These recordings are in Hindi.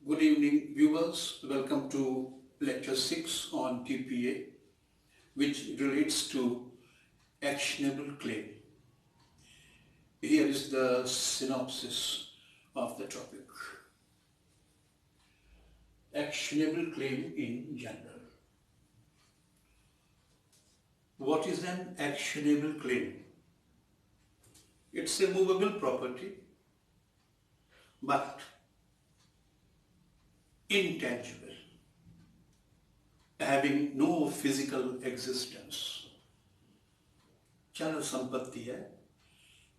Good evening, viewers. Welcome to Lecture 6 on TPA, which relates to actionable claim. Here is the synopsis of the topic. Actionable claim in general. What is an actionable claim? It's a movable property, but intangible, having no physical existence. चल संपत्ति है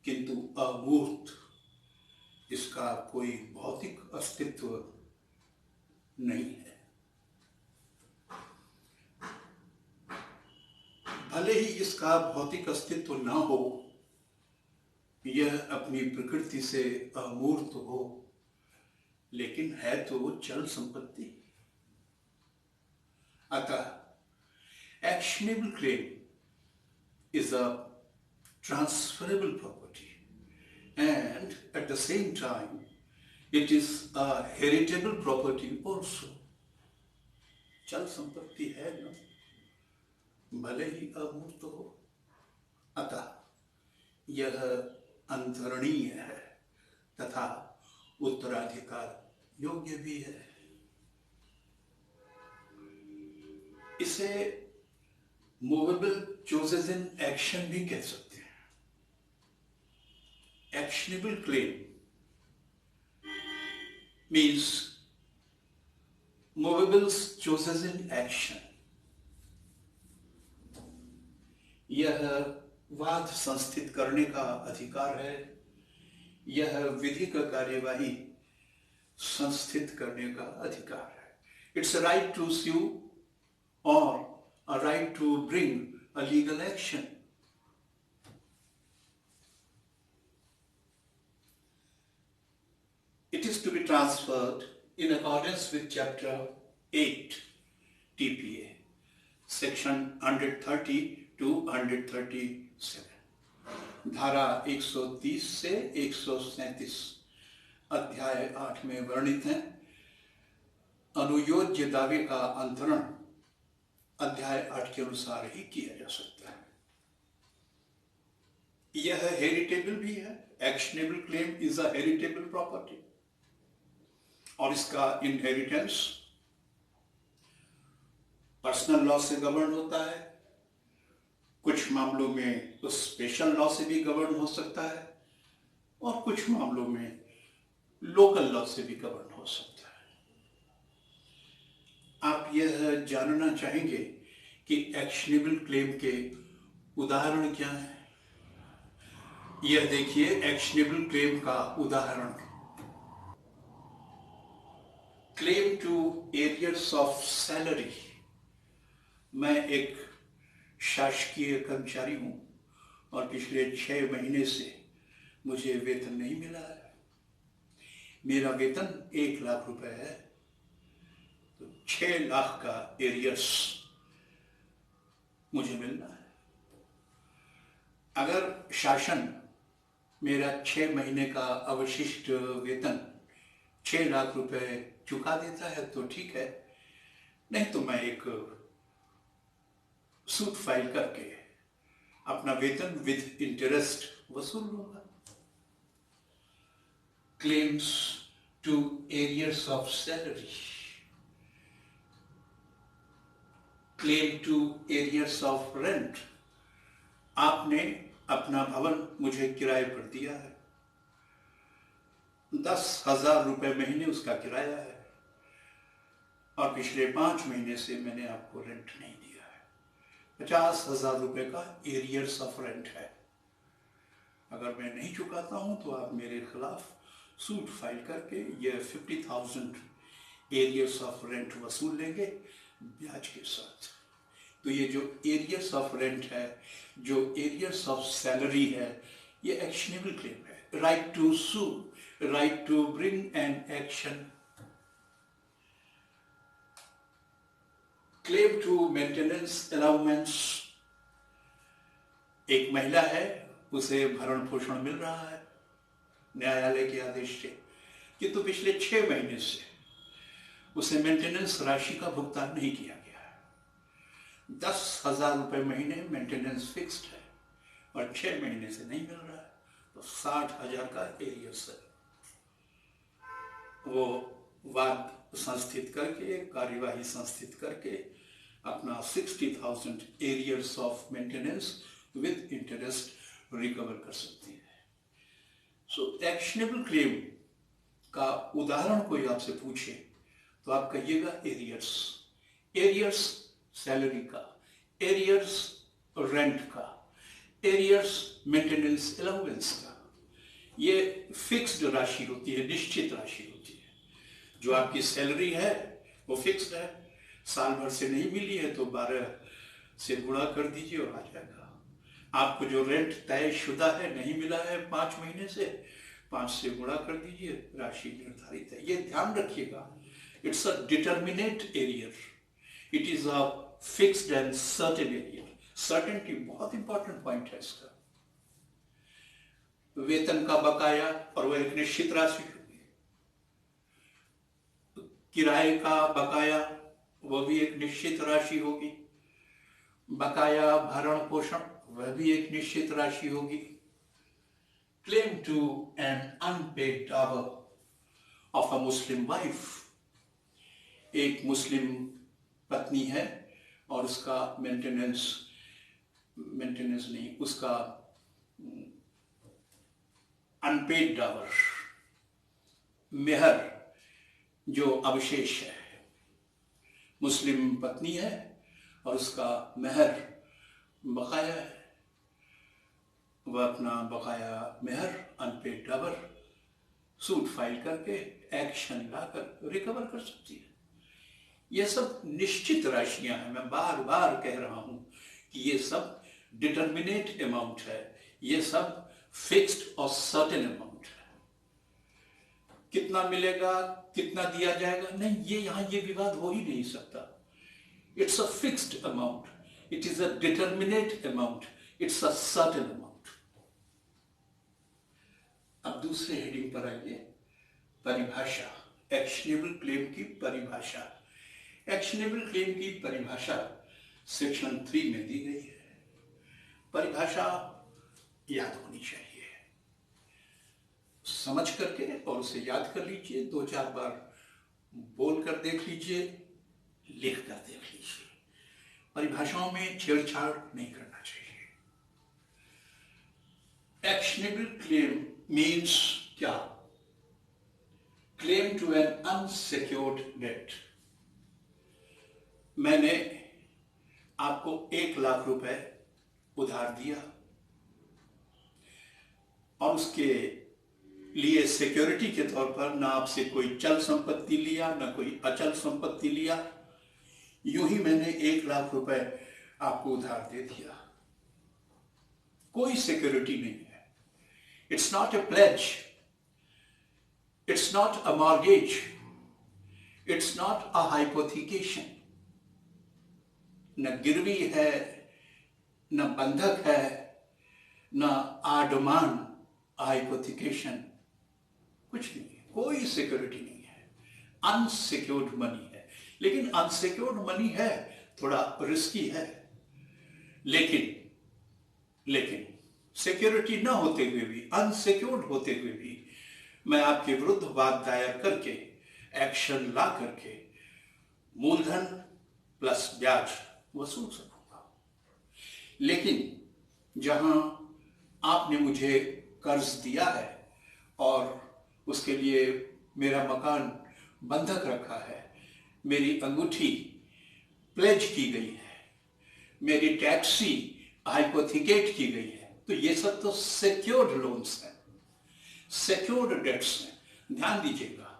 किंतु अमूर्त, इसका कोई भौतिक अस्तित्व नहीं है। भले ही इसका भौतिक अस्तित्व ना हो, यह अपनी प्रकृति से अमूर्त हो, लेकिन है तो चल संपत्ति। अतः actionable claim is a transferable property, and at the same time it is a heritable property also. चल संपत्ति है ना, भले ही अमूर्त हो, अतः यह अंतरणीय है तथा उत्तराधिकार योग्य भी है। इसे मूवेबल चॉइसेस इन एक्शन भी कह सकते हैं। Actionable claim means movable choices in action. यह वाद संस्थित करने का अधिकार है, यह विधिक कार्यवाही संस्थित करने का अधिकार है। It's a right to sue or a right to bring a legal action. It is to be transferred in accordance with Chapter 8 TPA, Section 130 to 137, धारा 130 से 137 अध्याय 8 में वर्णित है। अनुयोज्य दावे का अंतरण अध्याय 8 के अनुसार ही किया जा सकता है। यह हेरिटेबल भी है। Actionable claim is a heritable property और इसका इनहेरिटेंस पर्सनल लॉ से गवर्न होता है, कुछ मामलों में तो स्पेशल लॉ से भी गवर्न हो सकता है और कुछ मामलों में लोकल लॉ से भी गवर्न हो सकता है। आप यह जानना चाहेंगे कि एक्शनेबल क्लेम के उदाहरण क्या हैं? यह देखिए एक्शनेबल क्लेम का उदाहरण। Claim to arrears of salary. मैं एक शासकीय कर्मचारी हूं और पिछले 6 महीने से मुझे वेतन नहीं मिला है। मेरा वेतन 1 लाख रुपए है, तो 6 लाख का एरियर्स मुझे मिलना है। अगर शासन मेरा 6 महीने का अवशिष्ट वेतन 6 लाख रुपए चुका देता है तो ठीक है, नहीं तो मैं एक सूट फाइल करके अपना वेतन विद इंटरेस्ट वसूल लूंगा। Claims to arrears of salary. Claim to arrears of rent. आपने अपना भवन मुझे किराए पर दिया है, 10,000 रुपए महीने उसका किराया है और पिछले 5 महीने से मैंने आपको रेंट नहीं दिया है। 50,000 रुपए का एरियर्स ऑफ रेंट है। अगर मैं नहीं चुकाता हूं तो आप मेरे खिलाफ सूट फाइल करके यह 50,000 एरियर्स ऑफ रेंट वसूल लेंगे ब्याज के साथ। तो ये जो एरियर्स ऑफ रेंट है, जो एरियर्स ऑफ सैलरी है, ये एक्शनेबल क्लेम है। Right to sue, right to bring an action. Claim to maintenance allowances. एक महिला है, उसे भरण पोषण मिल रहा है न्यायालय के आदेश से, किंतु पिछले 6 महीने से उसे मेंटेनेंस राशि का भुगतान नहीं किया गया है। 10,000 रुपये महीने मेंटेनेंस फिक्स्ड है और 6 महीने से नहीं मिल रहा है, तो 60,000 का एरियर्स है। वो वाद संस्थित करके, कार्यवाही संस्थित करके अपना 60,000 arrears of maintenance with interest recover कर सकती है। सो एक्शनेबल क्लेम का उदाहरण कोई आपसे पूछे तो आप कहिएगा एरियर्स। एरियर्स सैलरी का, एरियर्स रेंट का, एरियर्स मेंटेनेंस अलाउंस का। ये फिक्स्ड राशि होती है, निश्चित राशि होती है। जो आपकी सैलरी है वो फिक्स्ड है, साल भर से नहीं मिली है तो 12 से गुणा कर दीजिए और आ जाएगा। आपको जो रेंट तय शुदा है, नहीं मिला है 5 महीने से, 5 से गुणा कर दीजिए, राशि निर्धारित है। ये ध्यान रखिएगा, it's a determinate arrear, it is a fixed and certain arrear. Certainty बहुत इंपॉर्टेंट पॉइंट है इसका। वेतन का बकाया, और वह एक निश्चित राशि होगी। किराए का बकाया, वह भी एक निश्चित राशि होगी। बकाया भरण पोषण, वह भी एक निश्चित राशि होगी। Claim to an unpaid dower of a Muslim wife, एक मुस्लिम पत्नी है और उसका मेंटेनेंस नहीं, उसका अनपेड डावर, मेहर जो अवशेष है। मुस्लिम पत्नी है और उसका मेहर बकाया है, वह अपना बकाया मेहर, अनपेड डावर सूट फाइल करके, एक्शन लाकर रिकवर कर सकती है। ये सब निश्चित राशियां हैं। मैं बार बार कह रहा हूं कि ये सब डिटर्मिनेट अमाउंट है, ये सब फिक्स्ड और सर्टेन अमाउंट है। कितना मिलेगा, कितना दिया जाएगा, नहीं, ये यहां ये विवाद हो ही नहीं सकता। It's a fixed amount, it is a determinate amount, it's a certain amount. अब दूसरे हेडिंग पर आइए, परिभाषा, एक्शनेबल क्लेम की परिभाषा। एक्शनेबल क्लेम की परिभाषा सेक्शन 3 में दी गई है। परिभाषा याद होनी चाहिए, समझ करके और उसे याद कर लीजिए, 2-4 बार बोल कर देख लीजिए, लिख कर देख लीजिए। परिभाषाओं में छेड़छाड़ नहीं करना चाहिए। एक्शनेबल क्लेम मीन्स क्या? Claim to an unsecured debt. मैंने आपको 1 लाख रुपए उधार दिया और उसके लिए सिक्योरिटी के तौर पर ना आपसे कोई चल संपत्ति लिया, ना कोई अचल संपत्ति लिया, यूं ही मैंने 1 लाख रुपए आपको उधार दे दिया। कोई सिक्योरिटी नहीं है। It's not a pledge, it's not a mortgage, it's not a hypothecation. न गिरवी है, न बंधक है, न आडमान हाइपोथिकेशन, कुछ नहीं है, कोई सिक्योरिटी नहीं है। अनसिक्योर्ड मनी है। लेकिन अनसिक्योर्ड मनी है, थोड़ा रिस्की है, लेकिन सिक्योरिटी ना होते हुए भी, अनसिक्योर्ड होते हुए भी मैं आपके विरुद्ध वाद दायर करके, एक्शन ला करके मूलधन प्लस ब्याज वसूल सकूंगा। लेकिन जहां आपने मुझे कर्ज दिया है और उसके लिए मेरा मकान बंधक रखा है, मेरी अंगूठी प्लेज की गई है, मेरी टैक्सी हाइपोथिकेट की गई है, तो ये सब तो सिक्योर्ड लोन्स हैं, सिक्योर्ड डेट्स हैं। ध्यान दीजिएगा,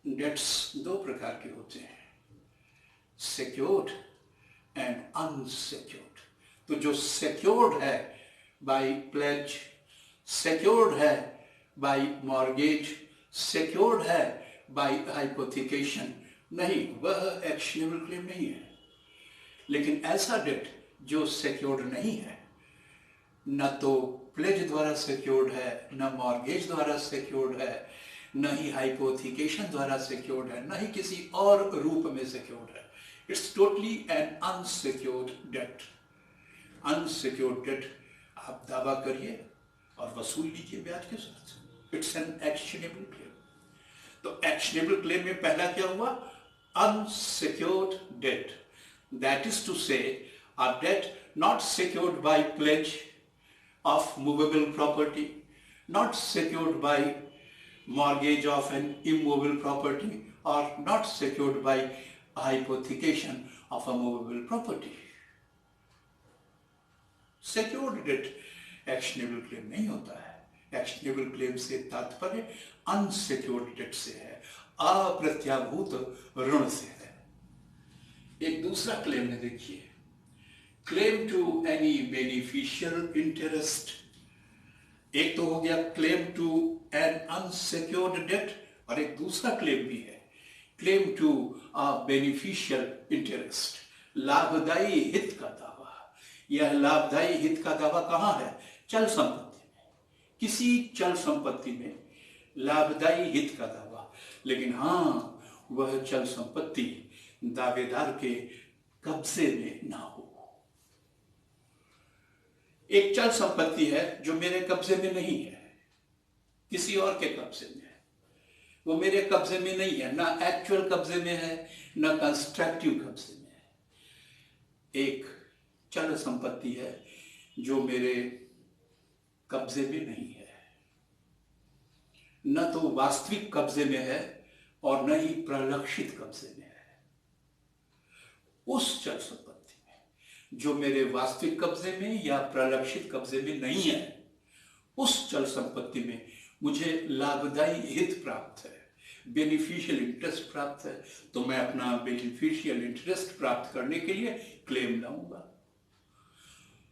डेट्स 2 प्रकार के होते हैं, सिक्योर्ड एंड अनसिक्योर्ड। तो जो सिक्योर्ड है बाय प्लेज, सिक्योर्ड है बाय मॉर्गेज, सिक्योर्ड है बाय हाइपोथिकेशन, नहीं, वह एक्शनेबल क्लेम नहीं है। लेकिन ऐसा डेट जो सिक्योर्ड नहीं है, न तो प्लेज द्वारा सिक्योर्ड है, न मॉर्गेज द्वारा सिक्योर्ड है, न ही हाइपोथिकेशन द्वारा सिक्योर्ड है, न ही किसी और रूप में सिक्योर्ड है। It's totally an unsecured debt. Unsecured debt आप दावा करिए और वसूल लीजिए ब्याज के साथ। It's an actionable claim. तो एक्शनेबल क्लेम में पहला क्या हुआ? Unsecured debt, that is to say a debt not secured by pledge of movable property, not secured by mortgage of an immovable property, or not secured by hypothecation of a movable property. Secured debt actionable claim नहीं होता है। Actionable claim से तात्पर्य unsecured debt से है, अप्रत्याभूत ऋण से है। एक दूसरा क्लेम है, देखिए, claim to any beneficial interest. एक तो हो गया claim to an unsecured debt, और एक दूसरा क्लेम भी है, claim to a beneficial interest, लाभदायी हित का दावा। यह लाभदायी हित का दावा कहां है? चल संपत्ति में, किसी चल संपत्ति में लाभदायी हित का दावा। लेकिन हां, वह चल संपत्ति दावेदार के कब्जे में ना हो। एक चल संपत्ति है जो मेरे कब्जे में नहीं है, किसी और के कब्जे में है। वो मेरे कब्जे में नहीं है, ना एक्चुअल कब्जे में है, ना कंस्ट्रक्टिव कब्जे में है। एक चल संपत्ति है जो मेरे कब्जे में नहीं है, न तो वास्तविक कब्जे में है और न ही प्रलक्षित कब्जे में है। उस चल संपत्ति जो मेरे वास्तविक कब्जे में या प्रलक्षित कब्जे में नहीं है, उस चल संपत्ति में मुझे लाभदायी हित प्राप्त है, बेनिफिशियल इंटरेस्ट प्राप्त है। तो मैं अपना बेनिफिशियल इंटरेस्ट प्राप्त करने के लिए क्लेम लाऊंगा।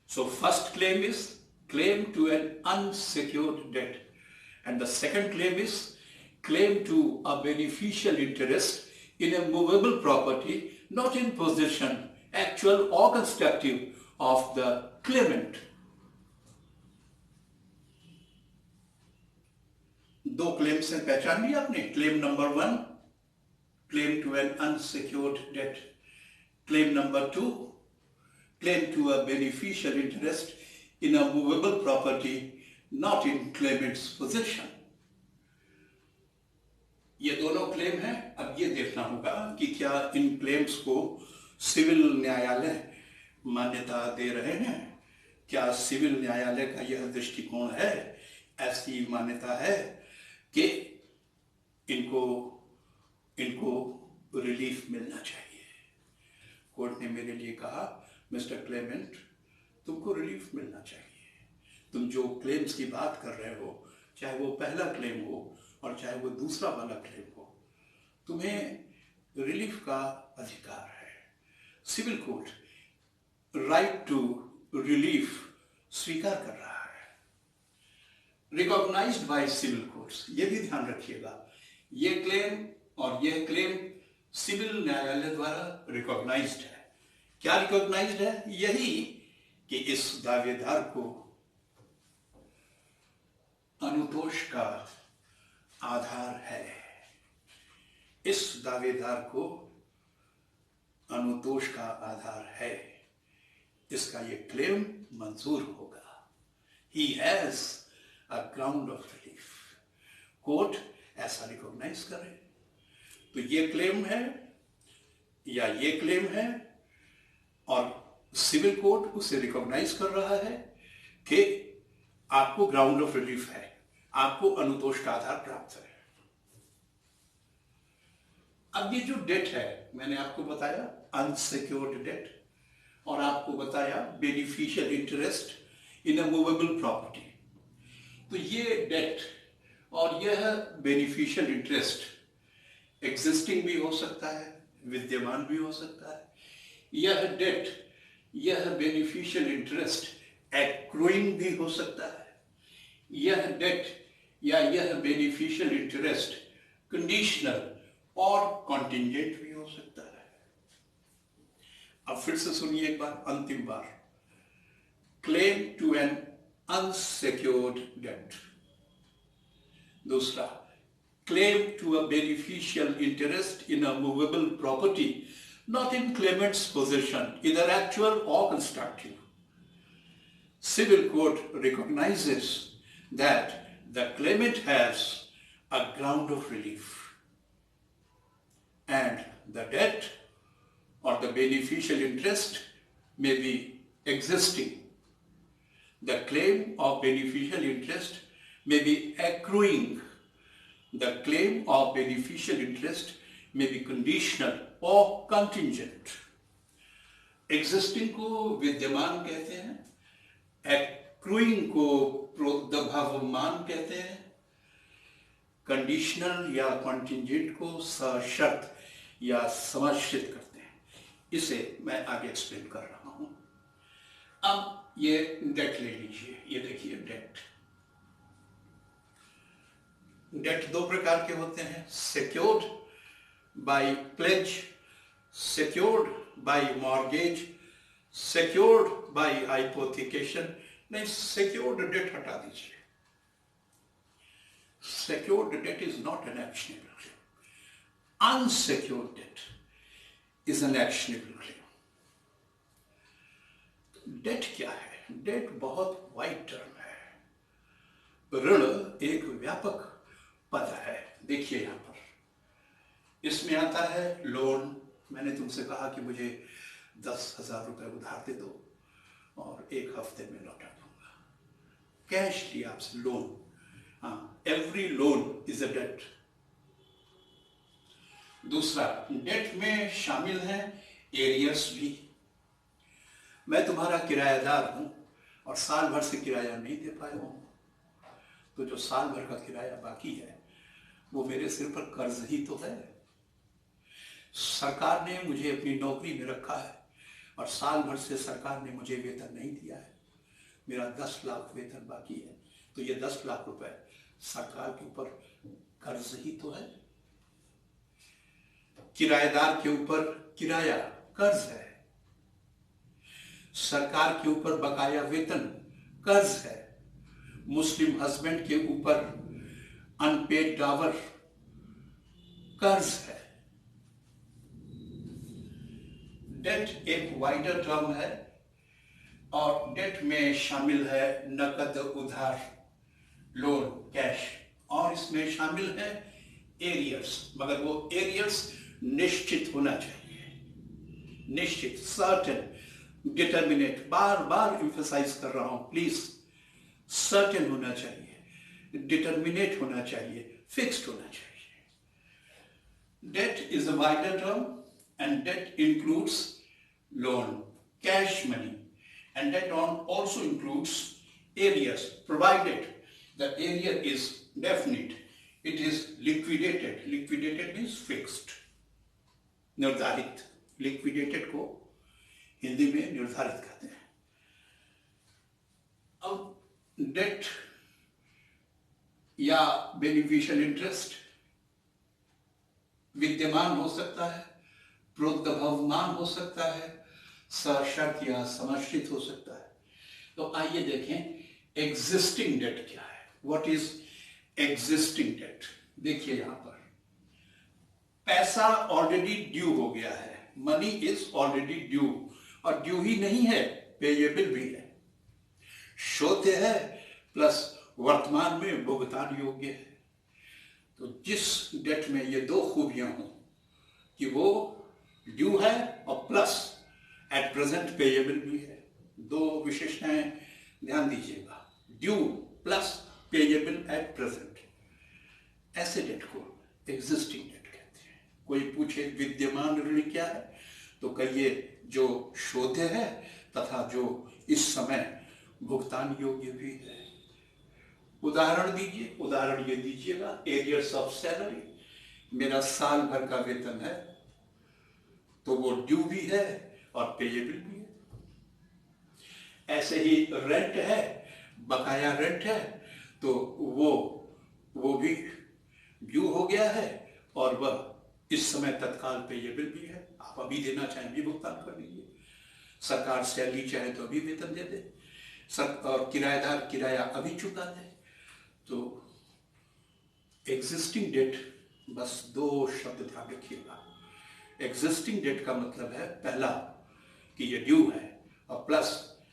So first claim is claim to an unsecured debt, and the second claim is claim to a beneficial interest in a movable property not in possession actual or constructive of the claimant. दो क्लेम्स हैं, पहचान लिया आपने। Claim number 1, claim to an unsecured debt. Claim number 2, claim to a beneficial interest in a movable property not in claimant's possession. ये दोनों क्लेम हैं। अब ये देखना होगा कि क्या इन क्लेम्स को सिविल न्यायालय मान्यता दे रहे हैं। क्या सिविल न्यायालय का यह दृष्टिकोण है, ऐसी मान्यता है कि इनको रिलीफ मिलना चाहिए। कोर्ट ने मेरे लिए कहा, मिस्टर क्लेमेंट, तुमको रिलीफ मिलना चाहिए। तुम जो क्लेम्स की बात कर रहे हो, चाहे वो पहला क्लेम हो और चाहे वो दूसरा वाला क्लेम हो, तुम्हें रिलीफ का अधिकार है। Civil court right to relief स्वीकार कर रहा है, रिकॉग्नाइज्ड बाय सिविल कोर्ट्स। ये भी ध्यान रखिएगा, ये क्लेम और यह क्लेम सिविल न्यायालय द्वारा रिकॉग्नाइज्ड है। क्या रिकॉग्नाइज्ड है? यही कि इस दावेदार को अनुतोष का आधार है। इस दावेदार को अनुतोष का आधार है, इसका ये क्लेम मंजूर होगा। He has a ground of relief. Court ऐसा रिकॉग्नाइज करे तो ये क्लेम है या ये क्लेम है, और सिविल कोर्ट उसे रिकॉग्नाइज कर रहा है कि आपको ग्राउंड ऑफ रिलीफ है, आपको अनुतोष का आधार प्राप्त है। अब ये जो डेट है, मैंने आपको बताया अनसिक्योर्ड डेट, और आपको बताया beneficial interest in a movable property. तो ये डेट और यह बेनिफिशियल इंटरेस्ट एग्जिस्टिंग भी हो सकता है, विद्यमान भी हो सकता है। यह डेट, यह बेनिफिशियल इंटरेस्ट एक्रूइंग भी हो सकता है। यह डेट या यह बेनिफिशियल इंटरेस्ट कंडीशनल और कॉन्टिंजेंट भी हो सकता है। अब फिर से सुनिए एक बार, अंतिम बार। Claim to an unsecured debt. दूसरा, claim to a beneficial interest in a movable property not in claimant's possession, either actual or constructive. Civil court recognizes that the claimant has a ground of relief and the debt or the beneficial interest may be existing. The claim of beneficial interest may be accruing. The claim of beneficial interest may be conditional or contingent. Existing को विद्यमान कहते हैं, accruing को प्रोद्भवमान कहते हैं, कंडीशनल या कॉन्टिंजेंट को सशर्त या समाश्रित करते हैं. इसे मैं आगे एक्सप्लेन कर रहा हूं. अब ये डेट ले लीजिए. ये देखिए डेट. डेट दो प्रकार के होते हैं. Secured by pledge, secured by mortgage, secured by hypothecation. नहीं, सिक्योर्ड डेट हटा दीजिए. Secured debt is not an actionable claim. Unsecured debt is an actionable claim. Debt क्या है? डेट बहुत वाइड टर्म है. ऋण एक व्यापक पद है. देखिए यहां पर इसमें आता है लोन. मैंने तुमसे कहा कि मुझे 10,000 रुपए उधार दे दो और 1 हफ्ते में लौटा दूंगा. कैश लिया आपसे, loan. Every loan is a debt. दूसरा, डेट में शामिल है एरियर्स भी. मैं तुम्हारा किराएदार हूं और साल भर से किराया नहीं दे पाया हूं, तो जो साल भर का किराया बाकी है वो मेरे सिर पर कर्ज ही तो है. सरकार ने मुझे अपनी नौकरी में रखा है और साल भर से सरकार ने मुझे वेतन नहीं दिया है. मेरा 10 लाख वेतन बाकी है, तो ये 10 लाख रुपए सरकार के ऊपर कर्ज ही तो है. किराएदार के ऊपर किराया कर्ज है. सरकार के ऊपर बकाया वेतन कर्ज है. मुस्लिम हस्बैंड के ऊपर अनपेड डावर कर्ज है. डेट एक वाइडर टर्म है और डेट में शामिल है नकद उधार, लोन, कैश, और इसमें शामिल है एरियर्स. मगर वो एरियर्स निश्चित होना चाहिए. निश्चित, सर्टेन, डिटर्मिनेट. बार बार एम्फसाइज कर रहा हूं, प्लीज. सर्टेन होना चाहिए, डिटर्मिनेट होना चाहिए, फिक्स्ड होना चाहिए. Debt is a wider term and debt includes loan, cash money, and debt also includes arrears, provided the arrear is definite, it is liquidated. Liquidated means fixed, निर्धारित. liquidated को हिंदी में निर्धारित कहते हैं. अब डेट या बेनिफिशियल इंटरेस्ट विद्यमान हो सकता है, प्रोद्भवमान हो सकता है, सशर्त या समाश्रित हो सकता है. तो आइए देखें एग्जिस्टिंग डेट क्या है. What is existing debt? देखिए यहां पर पैसा ऑलरेडी ड्यू हो गया है. मनी इज ऑलरेडी ड्यू, और ड्यू ही नहीं है, पेएबल भी है. शोध्य है प्लस वर्तमान में भुगतान योग्य है. तो जिस डेट में ये दो खूबियां हों कि वो ड्यू है और प्लस एट प्रेजेंट पेएबल भी है. दो विशेषताएं ध्यान दीजिएगा, due plus payable at present. ऐसे डेट को एग्जिस्टिंग डेट कहते हैं. कोई पूछे विद्यमान ऋण क्या है, तो कहिए जो शोध्य है तथा जो इस समय भुगतान योग्य भी है. उदाहरण दीजिए. उदाहरण ये दीजिएगा, एरियर्स ऑफ सैलरी. मेरा साल भर का वेतन है, तो वो ड्यू भी है और पेएबल भी है. ऐसे ही रेंट है, बकाया रेंट है, तो वो भी ड्यू हो गया है और वह इस समय तत्काल पेएबल भी है. आप अभी देना चाहें भी भुगतान कर लीजिए. सरकार सैलरी चाहे तो अभी वेतन दे दे, और किराएदार किराया अभी चुका दे. तो एग्जिस्टिंग डेट, बस दो शब्द ध्यान रखिएगा। एग्जिस्टिंग डेट का मतलब है पहला कि ये ड्यू है, और प्लस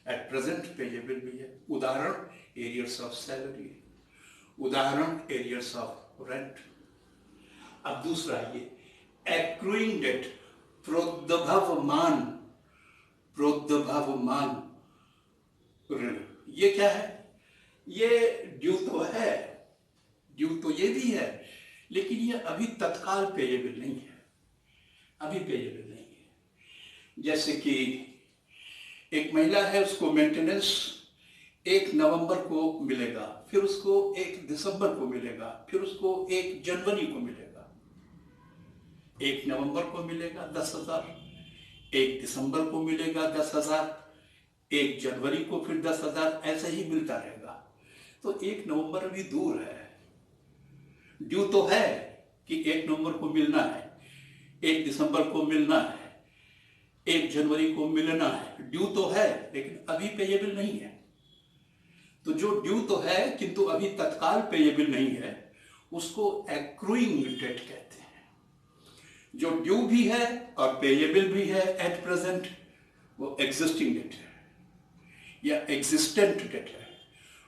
एट प्रेजेंट पेजेबल भी है। उदाहरण एरियर्स ऑफ सैलरी, उदाहरण एरियर्स ऑफ रेंट। अब दूसरा ये एक्रूइंग डेट, प्रोद्भवमान, प्रोद्भवमान ऋण। ये क्या है? ये ड्यू तो है, ड्यू तो ये भी है, लेकिन ये अभी तत्काल पेजेबल नहीं है, अभी पेजेबल नहीं है। जैसे कि एक महिला है, उसको मेंटेनेंस 1 नवंबर को मिलेगा, फिर उसको 1 दिसंबर को मिलेगा, फिर उसको 1 जनवरी को मिलेगा। 1 नवंबर को मिलेगा 10,000, 1 दिसंबर को मिलेगा 10,000, 1 जनवरी को फिर 10,000, ऐसे ही मिलता रहेगा। तो 1 नवंबर अभी दूर है। ड्यू तो है कि 1 नवंबर को मिलना है, 1 दिसंबर को मिलना है, 1 जनवरी को मिलना है। ड्यू तो है लेकिन अभी पेजेबल नहीं है। तो जो ड्यू तो है किंतु अभी तत्काल पेजेबल नहीं है, उसको एक्रूइंग डेट कहते हैं। जो ड्यू भी है और पेजेबल भी है एट प्रेजेंट, वो एग्जिस्टिंग डेट है या एग्जिस्टेंट डेट है।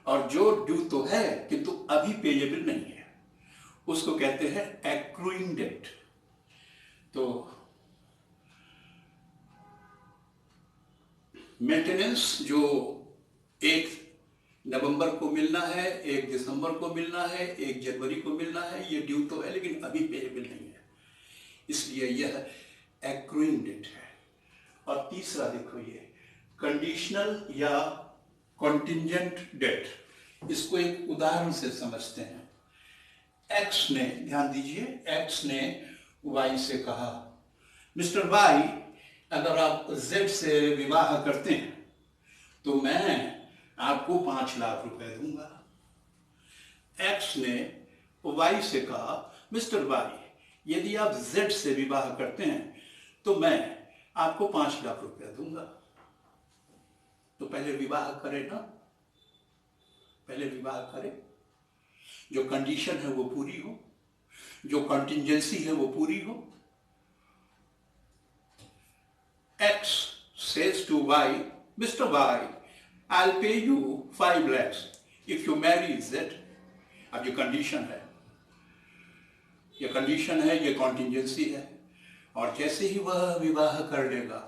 और जो ड्यू तो है किंतु अभी पेजेबल नहीं है, उसको कहते हैं एक्रूइंग डेट। तो मेंटेनेंस जो 1 नवंबर को मिलना है, 1 दिसंबर को मिलना है, 1 जनवरी को मिलना है, ये ड्यू तो है लेकिन अभी पेएबल नहीं है, इसलिए यह एक्रूइंग डेट है। और तीसरा देखो, ये कंडीशनल या कॉन्टिंजेंट डेट, इसको एक उदाहरण से समझते हैं। एक्स ने, ध्यान दीजिए, एक्स ने वाई से कहा, मिस्टर वाई, अगर आप जेड से विवाह करते हैं तो मैं आपको 5 लाख रुपए दूंगा। एक्स ने वाई से कहा, मिस्टर वाई, यदि आप जेड से विवाह करते हैं तो मैं आपको 5 लाख रुपया दूंगा। तो पहले विवाह करें ना, पहले विवाह करें, जो कंडीशन है वो पूरी हो, जो कंटिंजेंसी है वो पूरी हो। X says to Y, Mr. Y, I'll pay you 5 lakhs if you marry Z. अब ये कंडीशन है, ये कंडीशन है, ये कॉन्टिंजेंसी है, और जैसे ही वह विवाह कर लेगा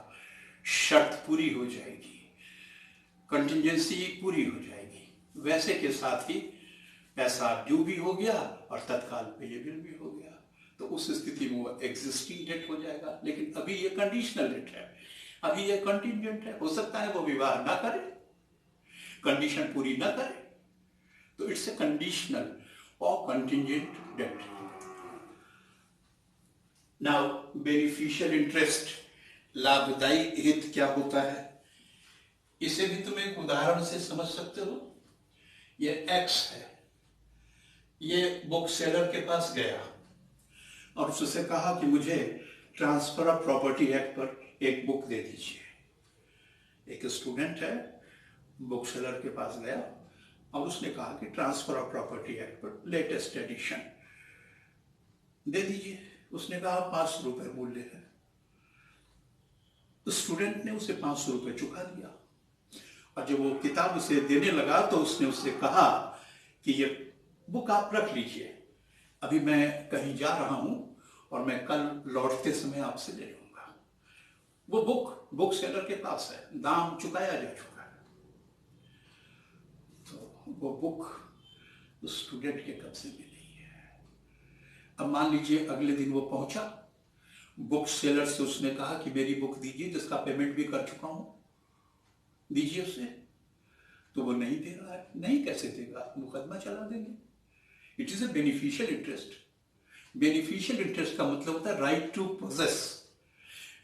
शर्त पूरी हो जाएगी, कंटिंजेंसी पूरी हो जाएगी। वैसे के साथ ही पैसा ड्यू भी हो गया और तत्काल पेएबल भी हो गया। तो उस स्थिति में वो एग्जिस्टिंग डेट हो जाएगा। लेकिन अभी ये कंडीशनल डेट है, अभी ये कंटिंजेंट है। हो सकता है वो विवाह ना करे, कंडीशन पूरी ना करे, तो इट्स ए कंडीशनल और contingent debt. Now beneficial interest, लाभदायी हित क्या होता है, इसे भी तुम एक उदाहरण से समझ सकते हो। ये एक्स है, ये बुक सेलर के पास गया और उससे कहा कि मुझे ट्रांसफर ऑफ प्रॉपर्टी एक्ट पर एक बुक दे दीजिए। एक स्टूडेंट है, बुक सेलर के पास गया और उसने कहा कि ट्रांसफर ऑफ प्रॉपर्टी एक्ट पर लेटेस्ट एडिशन दे दीजिए। उसने कहा 500 रुपये मूल्य है। तो स्टूडेंट ने उसे 500 रुपये चुका दिया, और जब वो किताब उसे देने लगा तो उसने उससे कहा कि ये बुक आप रख लीजिए, अभी मैं कहीं जा रहा हूं और मैं कल लौटते समय आपसे ले लूंगा। वो बुक सेलर के पास है, दाम चुकाया जा चुका है, तो वो बुक स्टूडेंट के कब्जे में नहीं है। अब मान लीजिए अगले दिन वो पहुंचा, बुक सेलर से उसने कहा कि मेरी बुक दीजिए जिसका पेमेंट भी कर चुका हूं, दीजिए उसे। तो वो नहीं दे रहा है। नहीं कैसे देगा, मुकदमा चला देंगे। It is a beneficial interest. Beneficial interest का मतलब होता है right to possess,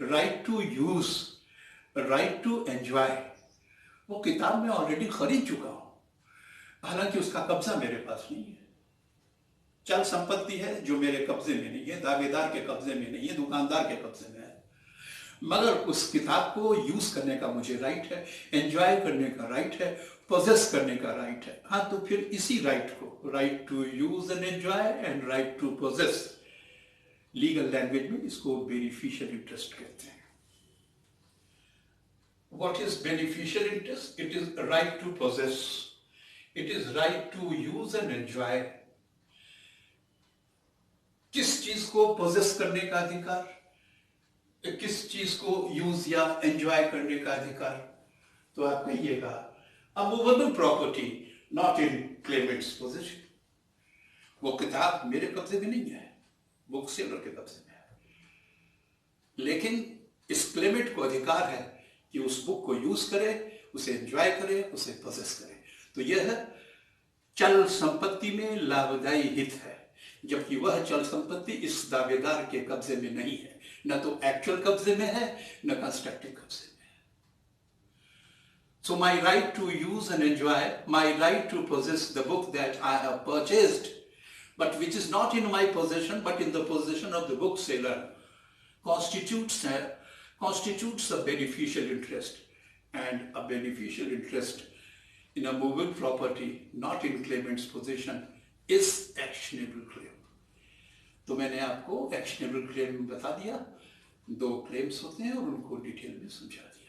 right to use, right to enjoy. वो किताब में ऑलरेडी खरीद चुका हूं, हालांकि उसका कब्जा मेरे पास नहीं है। चल संपत्ति है जो मेरे कब्जे में नहीं है, दावेदार के कब्जे में नहीं है, दुकानदार के कब्जे में है। मगर उस किताब को यूज करने का मुझे राइट है, एंजॉय करने का राइट है, पोजेस करने का राइट है। हाँ, तो फिर इसी राइट को, right to use and enjoy and right to possess, legal language में इसको बेनिफिशियल इंटरेस्ट कहते हैं। What is beneficial interest? It is right to possess. It is right to use and enjoy. किस चीज को पोजेस करने का अधिकार, किस चीज को यूज या एंजॉय करने का अधिकार? तो आप कहिएगा अ movable property not in claimant's possession. वो किताब मेरे कब्जे में नहीं है, बुक सेलर के कब्जे में है, लेकिन इस क्लेमेंट को अधिकार है कि उस बुक को यूज करे, उसे एंजॉय करे, उसे पोजेस करे। तो यह चल संपत्ति में लाभदायी हित है, जबकि वह चल संपत्ति इस दावेदार के कब्जे में नहीं है, न तो एक्चुअल कब्जे में है, न कंस्ट्रक्टिव कब्जे में है। So my right to use and enjoy, my right to possess the book that I have purchased but which is not in my possession but in the possession of the bookseller constitutes a beneficial interest, and a beneficial interest in a movable property not in claimant's possession is actionable claim. तो मैंने आपको actionable claim बता दिया, 2 क्लेम्स होते हैं और उनको डिटेल में समझा दिया।